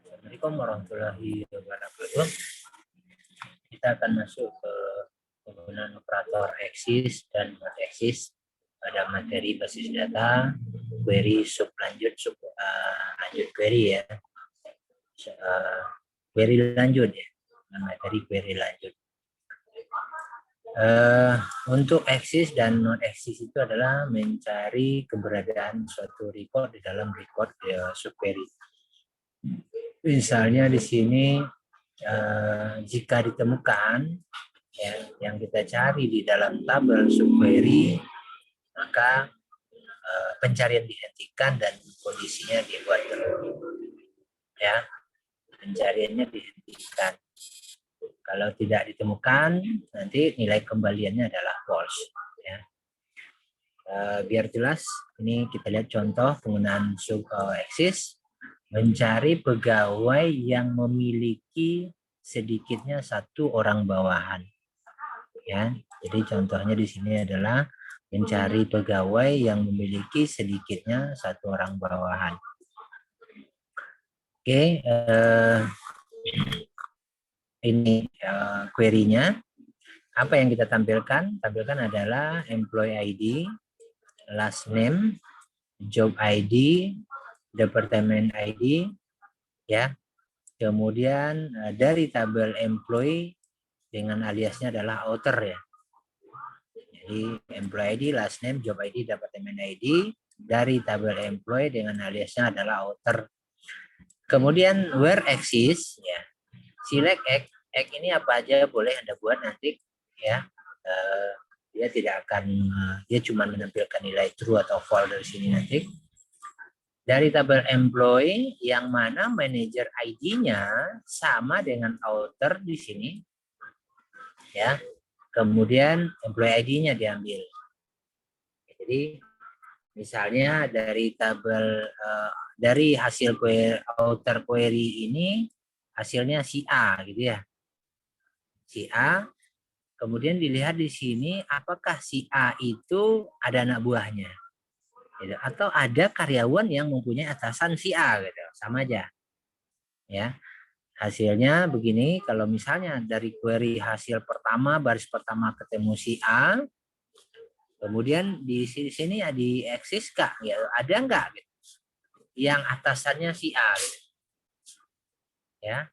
Assalamualaikum warahmatullahi wabarakatuh. Kita akan masuk ke penggunaan operator eksis dan not eksis pada materi basis data, query lanjut query ya, query lanjut ya, materi query lanjut. Untuk eksis dan non eksis itu adalah mencari keberadaan suatu record di dalam record subquery. Misalnya di sini jika ditemukan ya, yang kita cari di dalam tabel subquery, maka pencarian dihentikan dan kondisinya dibuat terus. Ya, pencariannya dihentikan. Kalau tidak ditemukan, nanti nilai kembaliannya adalah false. Ya. Biar jelas, ini kita lihat contoh penggunaan subexist, mencari pegawai yang memiliki sedikitnya satu orang bawahan. Ya, jadi contohnya di sini adalah mencari pegawai yang memiliki sedikitnya satu orang bawahan. Oke, ini query-nya. Apa yang kita tampilkan? Tampilkan adalah employee ID, last name, job ID, department ID, ya. Kemudian dari tabel employee dengan aliasnya adalah author ya. Jadi employee ID, last name, job ID, department ID dari tabel employee dengan aliasnya adalah author. Kemudian where exists ya. Select X ini apa aja boleh Anda buat nanti ya. Dia tidak akan, dia cuma menampilkan nilai true atau false dari sini nanti. Dari tabel employee yang mana manager ID-nya sama dengan author di sini. Ya. Kemudian employee ID-nya diambil. Jadi misalnya dari tabel dari hasil query, outer query ini hasilnya si A gitu ya. Si A. Kemudian dilihat di sini apakah si A itu ada anak buahnya. Gitu. Atau ada karyawan yang mempunyai atasan si A gitu. Sama aja. Ya. Hasilnya begini, kalau misalnya dari query hasil pertama, baris pertama ketemu si A, kemudian di sini ya di eksis kak, ya ada nggak gitu, yang atasannya si A, gitu. Ya,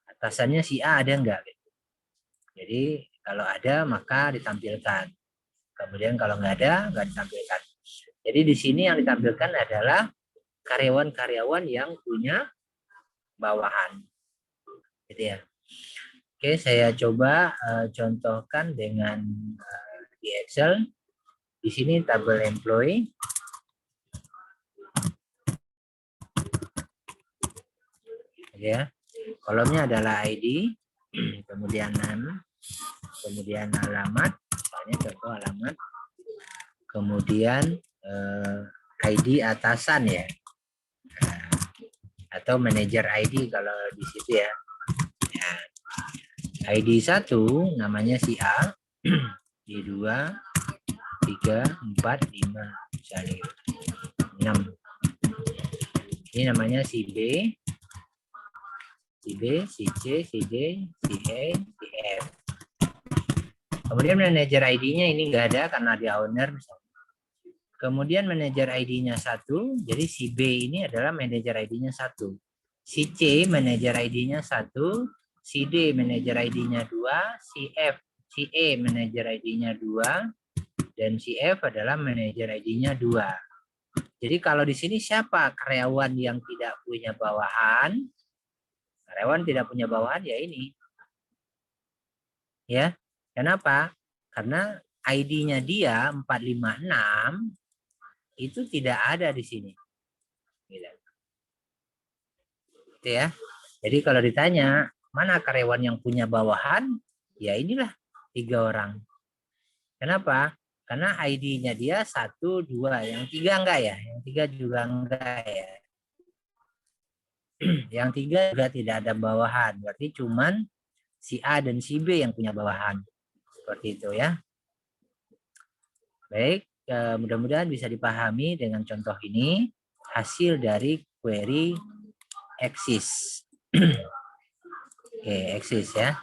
atasannya si A ada nggak? Gitu. Jadi kalau ada maka ditampilkan, kemudian kalau nggak ada nggak ditampilkan. Jadi di sini yang ditampilkan adalah karyawan-karyawan yang punya bawahan, gitu ya. Oke, saya coba contohkan dengan di Excel. Di sini tabel employee. Ya. Kolomnya adalah ID, kemudian nama, kemudian alamat, misalnya contoh alamat, kemudian ID atasan ya. Atau manajer ID kalau di situ ya. ID 1 namanya si A, di 2, 3, 4, 5, misalnya 6. Ini namanya si B, si B, si C, si D, si E, si F. Kemudian manajer ID-nya ini enggak ada karena dia owner misalnya. Kemudian manajer ID-nya 1, jadi si B ini adalah manajer ID-nya 1. Si C manajer ID-nya 1, si D manajer ID-nya 2, si F, si E manajer ID-nya 2, dan si F adalah manajer ID-nya 2. Jadi kalau di sini siapa karyawan yang tidak punya bawahan? Karyawan tidak punya bawahan ya ini. Ya. Kenapa? Karena ID-nya dia 456 itu tidak ada di sini. Gitu ya. Jadi kalau ditanya mana karyawan yang punya bawahan, ya inilah 3 orang. Kenapa? Karena ID-nya dia 1, 2, yang 3 enggak ya? Yang 3 juga enggak ya? Yang 3 juga tidak ada bawahan. Berarti cuman si A dan si B yang punya bawahan. Seperti itu ya. Baik, mudah-mudahan bisa dipahami dengan contoh ini hasil dari query eksis. Oke, eksis ya.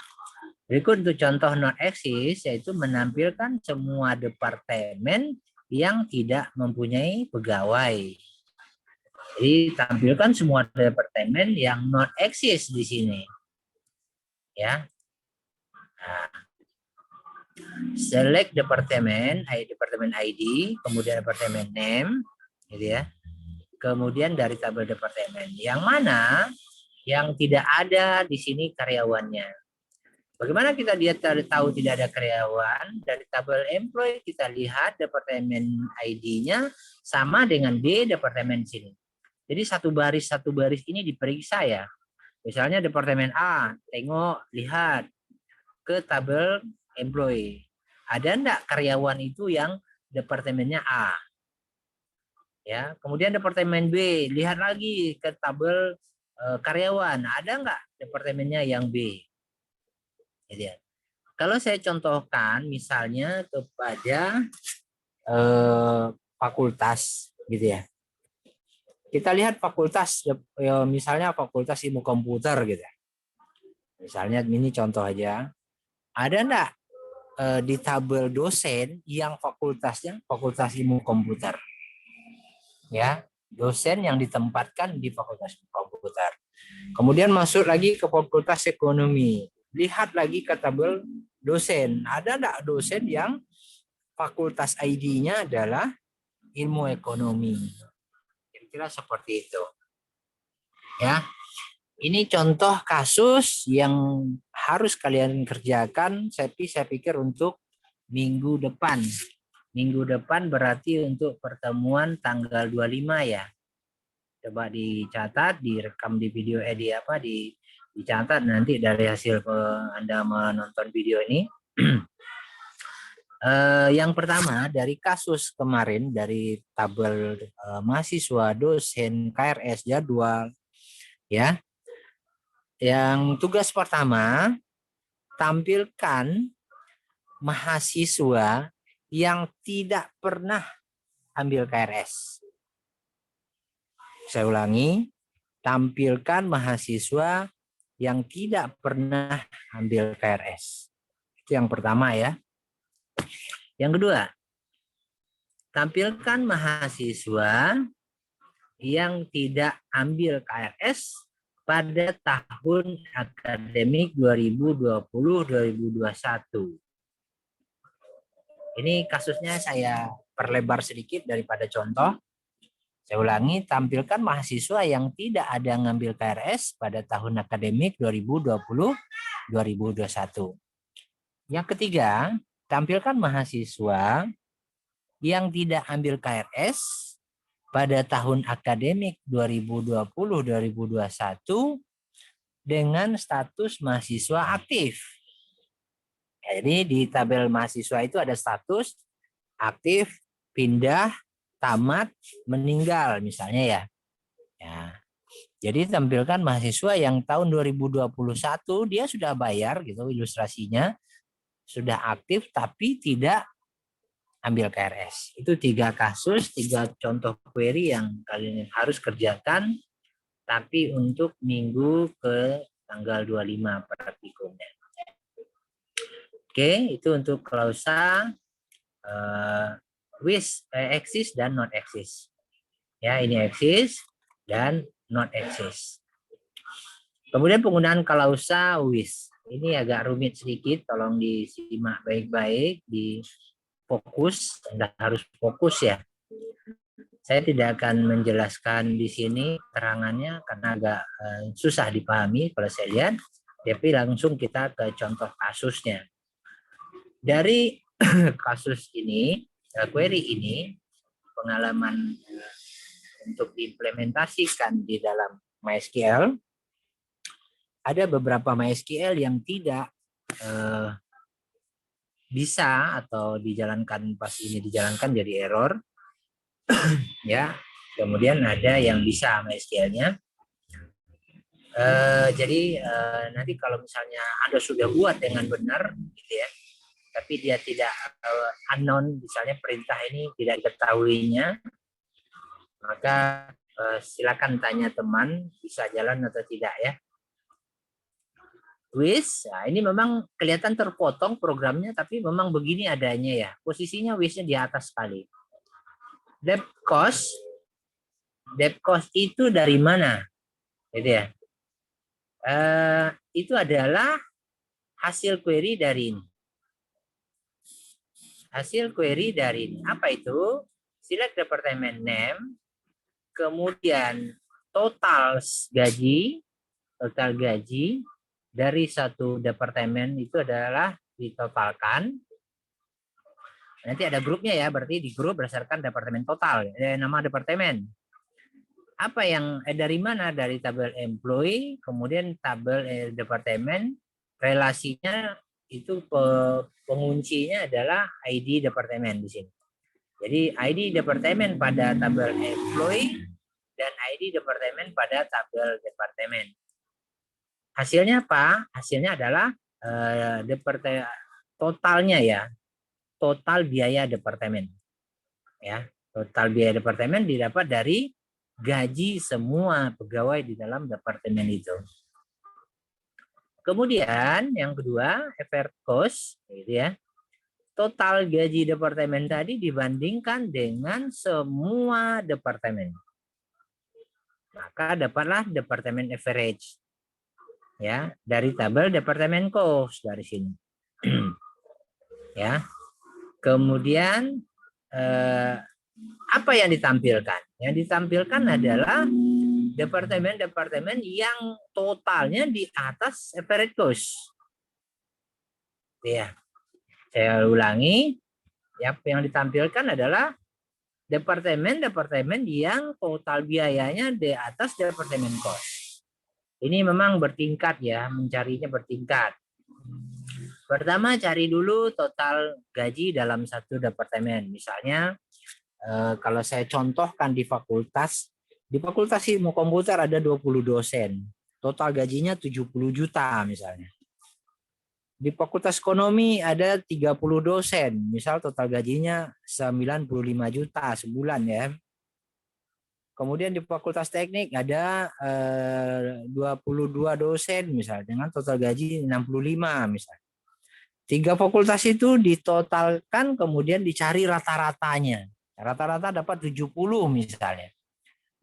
Berikut untuk contoh non eksis, yaitu menampilkan semua departemen yang tidak mempunyai pegawai. Jadi tampilkan semua departemen yang non eksis di sini. Ya. Nah, select departemen ID, kemudian departemen name, gitu ya. Kemudian dari tabel departemen, yang mana yang tidak ada di sini karyawannya. Bagaimana kita tahu tidak ada karyawan? Dari tabel employee kita lihat departemen ID-nya sama dengan D departemen sini. Jadi satu baris ini diperiksa ya. Misalnya departemen A, lihat ke tabel employee. Ada enggak karyawan itu yang departemennya A? Ya, kemudian departemen B, lihat lagi ke tabel karyawan, ada enggak departemennya yang B? Jadi, kalau saya contohkan misalnya kepada fakultas gitu ya. Kita lihat fakultas misalnya fakultas ilmu komputer gitu ya. Misalnya ini contoh aja. Ada enggak di tabel dosen yang fakultasnya fakultas ilmu komputer? Ya, dosen yang ditempatkan di fakultas komputer. Kemudian masuk lagi ke fakultas ekonomi. Lihat lagi ke tabel dosen. Ada enggak dosen yang fakultas ID-nya adalah ilmu ekonomi? Kira-kira seperti itu. Ya. Ini contoh kasus yang harus kalian kerjakan, saya pikir untuk minggu depan. Minggu depan berarti untuk pertemuan tanggal 25 ya. Coba dicatat, direkam di video dicatat nanti dari hasil Anda menonton video ini. Yang pertama dari kasus kemarin dari tabel mahasiswa dosen KRS jadwal ya. Yang tugas pertama tampilkan mahasiswa yang tidak pernah ambil KRS. Saya ulangi, tampilkan mahasiswa yang tidak pernah ambil KRS. Itu yang pertama ya. Yang kedua, tampilkan mahasiswa yang tidak ambil KRS pada tahun akademik 2020-2021. Ini kasusnya saya perlebar sedikit daripada contoh. Saya ulangi, tampilkan mahasiswa yang tidak ada ngambil KRS pada tahun akademik 2020-2021. Yang ketiga, tampilkan mahasiswa yang tidak ambil KRS pada tahun akademik 2020-2021 dengan status mahasiswa aktif. Jadi di tabel mahasiswa itu ada status aktif, pindah, tamat, meninggal misalnya ya. Jadi tampilkan mahasiswa yang tahun 2021 dia sudah bayar gitu ilustrasinya, sudah aktif tapi tidak ambil KRS. Itu 3 kasus, 3 contoh query yang kalian harus kerjakan tapi untuk minggu ke tanggal 25 praktikumnya. Oke, itu untuk klausa eksis dan not eksis. Ya, ini eksis dan not eksis. Kemudian penggunaan klausa with. Ini agak rumit sedikit, tolong disimak baik-baik, fokus, Anda harus fokus ya. Saya tidak akan menjelaskan di sini terangannya karena agak susah dipahami kalau saya lihat, tapi langsung kita ke contoh kasusnya. Dari kasus ini, query ini, pengalaman untuk diimplementasikan di dalam MySQL, ada beberapa MySQL yang tidak bisa atau dijalankan pas ini dijalankan jadi error. Ya, kemudian ada yang bisa MySQL-nya. Jadi nanti kalau misalnya Anda sudah buat dengan benar, gitu ya, tapi dia tidak unknown, misalnya perintah ini tidak diketahuinya, maka Silakan tanya teman bisa jalan atau tidak ya. Wish, nah ini memang kelihatan terpotong programnya, tapi memang begini adanya ya. Posisinya Wish-nya di atas sekali. Debt cost itu dari mana? Gitu ya. Itu adalah hasil query dari ini. Hasil query dari ini. Apa itu? Select department name, kemudian total gaji dari satu departemen itu adalah ditotalkan. Nanti ada grupnya ya, berarti di grup berdasarkan departemen total, nama departemen. Apa yang dari mana? Dari tabel employee, kemudian tabel departemen, relasinya itu penguncinya adalah ID departemen di sini. Jadi ID departemen pada tabel employee dan ID departemen pada tabel departemen. Hasilnya apa? Hasilnya adalah totalnya ya, total biaya departemen. Ya, total biaya departemen didapat dari gaji semua pegawai di dalam departemen itu. Kemudian yang kedua, effort cost, gitu ya. Total gaji departemen tadi dibandingkan dengan semua departemen. Maka dapatlah departemen average. Ya, dari tabel departemen cost dari sini. Ya. Kemudian apa yang ditampilkan? Yang ditampilkan adalah departemen-departemen yang totalnya di atas average cost. Ya, saya ulangi. Yang ditampilkan adalah departemen-departemen yang total biayanya di atas departemen cost. Ini memang bertingkat ya, mencarinya bertingkat. Pertama cari dulu total gaji dalam satu departemen. Misalnya kalau saya contohkan di fakultas ilmu komputer ada 20 dosen. Total gajinya 70 juta misalnya. Di fakultas ekonomi ada 30 dosen. Misal total gajinya 95 juta sebulan ya. Kemudian di fakultas teknik ada 22 dosen misalnya dengan total gaji 65 misalnya. 3 fakultas itu ditotalkan kemudian dicari rata-ratanya. Rata-rata dapat 70 misalnya.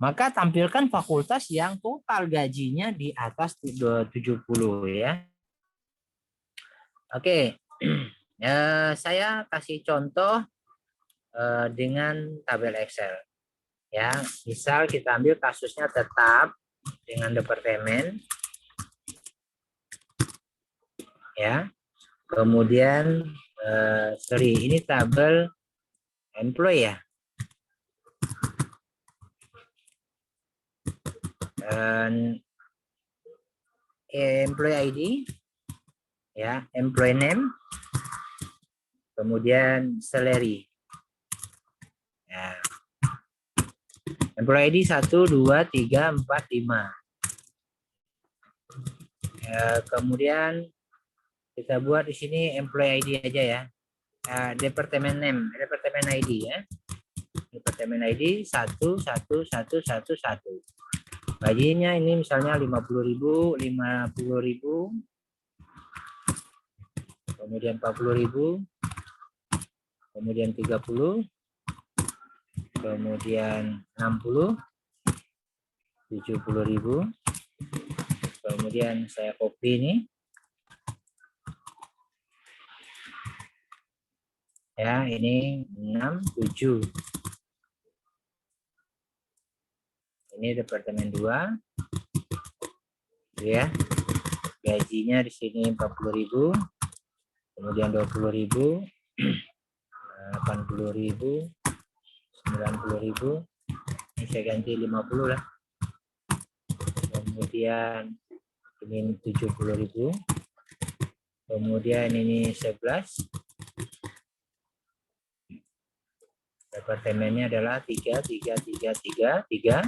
Maka tampilkan fakultas yang total gajinya di atas 70 ya. Oke. Saya kasih contoh dengan tabel Excel. Ya, misal kita ambil kasusnya tetap dengan departemen. Ya. Kemudian ini tabel employee ya. Employee ID ya, employee name, kemudian salary. Ya. Employee ID 1, 2, 3, 4, 5. Kemudian kita buat di sini employee ID aja ya. Departemen name, departemen ID ya. Departemen ID 1, 1, 1, 1, 1. Gajinya ini misalnya 50.000, 50.000. Kemudian 40.000. Kemudian 30. Kemudian 60, 70.000. Kemudian saya copy ini. Ya, ini 6, 7. Ini departemen 2. Ya. Gajinya di sini 40.000. Kemudian 20.000. 80.000. 90.000. Ini saya ganti 50 lah. Kemudian ini 70.000. Kemudian ini 11. Departemennya adalah 3, 3, 3, 3, 3.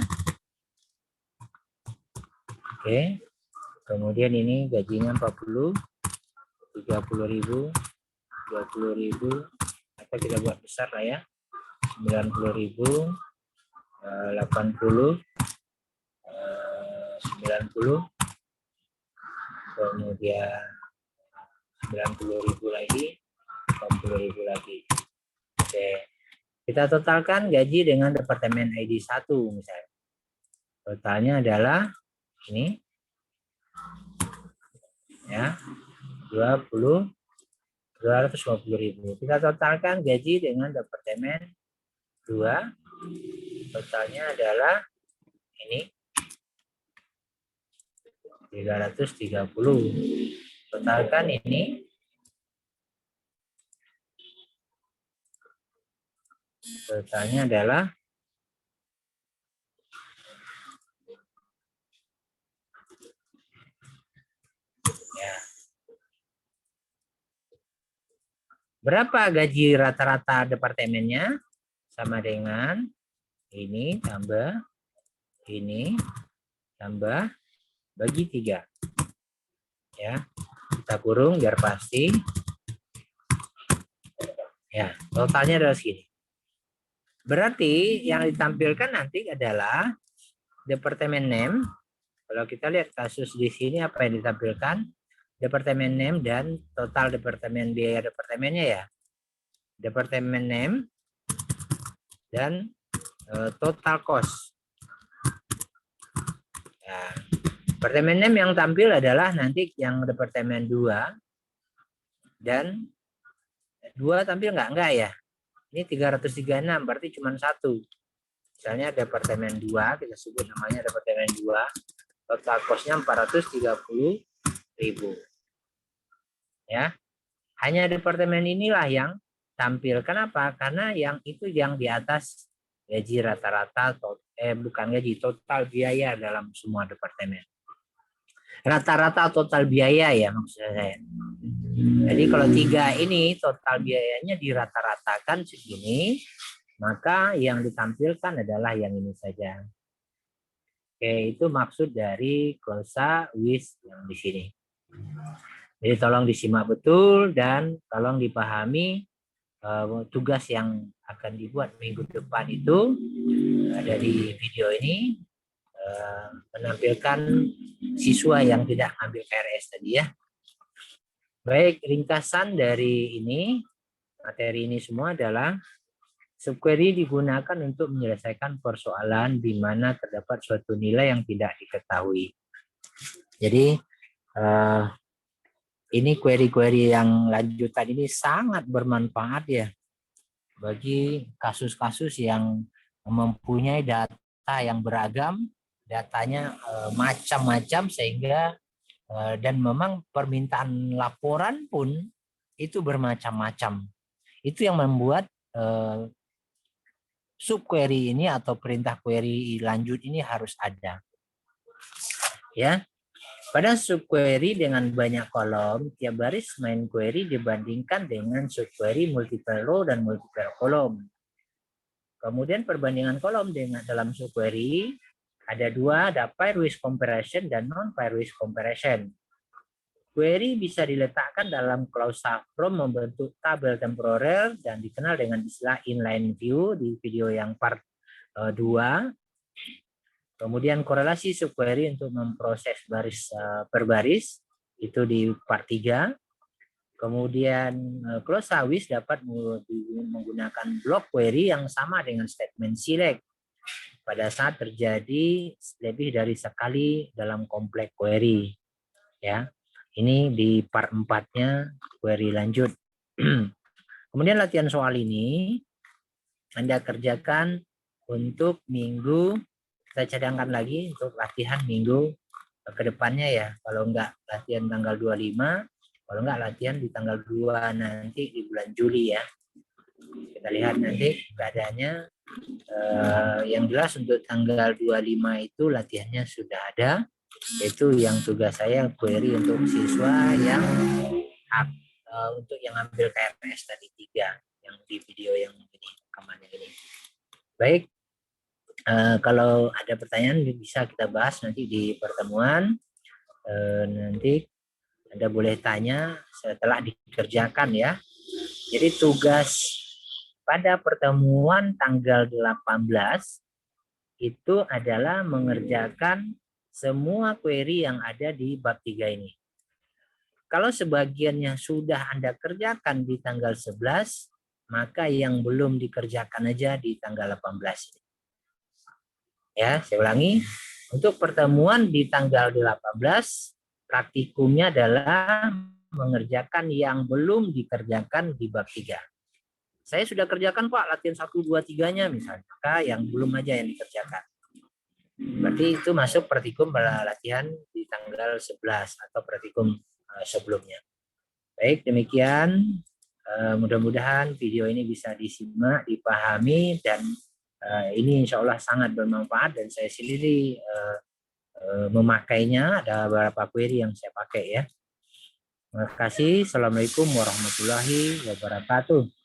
Oke. Kemudian ini gajinya 40, 30.000, 20.000. Atau kita buat besar lah ya. 90.000, 80, 90, kemudian 90.000 lagi, 80.000 lagi. Oke, kita totalkan gaji dengan departemen ID 1 misalnya. Totalnya adalah ini ya, 250.000. Kita totalkan gaji dengan departemen 2, totalnya adalah ini 330. Totalkan ini totalnya adalah ya. Berapa gaji rata-rata departemennya? Sama dengan ini tambah ini tambah bagi 3. Ya. Kita kurung biar pasti. Ya, totalnya adalah segini. Berarti yang ditampilkan nanti adalah departemen name. Kalau kita lihat kasus di sini apa yang ditampilkan? Departemen name dan total departemen biaya departemennya ya. Departemen name dan total cost. Ya. Departemen name yang tampil adalah nanti yang departemen 2 dan 2 tampil enggak ya? Ini 336 berarti cuma 1. Misalnya departemen 2 kita sebut namanya departemen 2, total cost-nya 430.000. Ya. Hanya departemen inilah yang tampil. Kenapa? Karena yang itu yang di atas gaji rata-rata bukan gaji, total biaya dalam semua departemen. Rata-rata total biaya ya maksud saya. Jadi kalau 3 ini total biayanya dirata-ratakan segini, maka yang ditampilkan adalah yang ini saja. Oke, itu maksud dari glosa WIS yang di sini. Jadi tolong disimak betul dan tolong dipahami tugas yang akan dibuat minggu depan itu dari video ini menampilkan siswa yang tidak ambil KRS tadi ya. Baik, ringkasan dari ini, materi ini semua adalah subquery digunakan untuk menyelesaikan persoalan di mana terdapat suatu nilai yang tidak diketahui. Jadi ini query-query yang lanjutan ini sangat bermanfaat ya bagi kasus-kasus yang mempunyai data yang beragam, datanya macam-macam sehingga dan memang permintaan laporan pun itu bermacam-macam. Itu yang membuat subquery ini atau perintah query lanjut ini harus ada. Ya. Pada subquery dengan banyak kolom, tiap baris main query dibandingkan dengan subquery multiple row dan multiple column. Kemudian perbandingan kolom dengan dalam subquery ada 2, ada pair with comparison dan non pair with comparison. Query bisa diletakkan dalam klausa from membentuk tabel temporer dan dikenal dengan istilah inline view di video yang part 2. Kemudian korelasi subquery untuk memproses baris per baris itu di part 3. Kemudian glosa WIS dapat menggunakan block query yang sama dengan statement select pada saat terjadi lebih dari sekali dalam kompleks query. Ya, ini di part 4-nya query lanjut. Kemudian latihan soal ini Anda kerjakan untuk minggu, kita cadangkan lagi untuk latihan minggu ke depannya ya. Kalau enggak latihan tanggal 25, kalau enggak latihan di tanggal 2 nanti di bulan Juli ya. Kita lihat nanti keadaannya. Yang jelas untuk tanggal 25 itu latihannya sudah ada. Itu yang tugas saya query untuk siswa yang untuk yang ambil KRS tadi 3 yang di video yang ini rekamannya ini. Baik, kalau ada pertanyaan bisa kita bahas nanti di pertemuan. Nanti Anda boleh tanya setelah dikerjakan ya. Jadi tugas pada pertemuan tanggal 18 itu adalah mengerjakan semua query yang ada di bab 3 ini. Kalau sebagiannya sudah Anda kerjakan di tanggal 11, maka yang belum dikerjakan aja di tanggal 18 ini. Ya, saya ulangi. Untuk pertemuan di tanggal 18, praktikumnya adalah mengerjakan yang belum dikerjakan di bab 3. Saya sudah kerjakan Pak latihan 1, 2, 3-nya misalnya. Maka yang belum aja yang dikerjakan. Berarti itu masuk praktikum latihan di tanggal 11 atau praktikum sebelumnya. Baik, demikian. Mudah-mudahan video ini bisa disimak, dipahami, dan ini insya Allah sangat bermanfaat dan saya sendiri memakainya. Ada beberapa query yang saya pakai ya. Terima kasih. Assalamualaikum warahmatullahi wabarakatuh.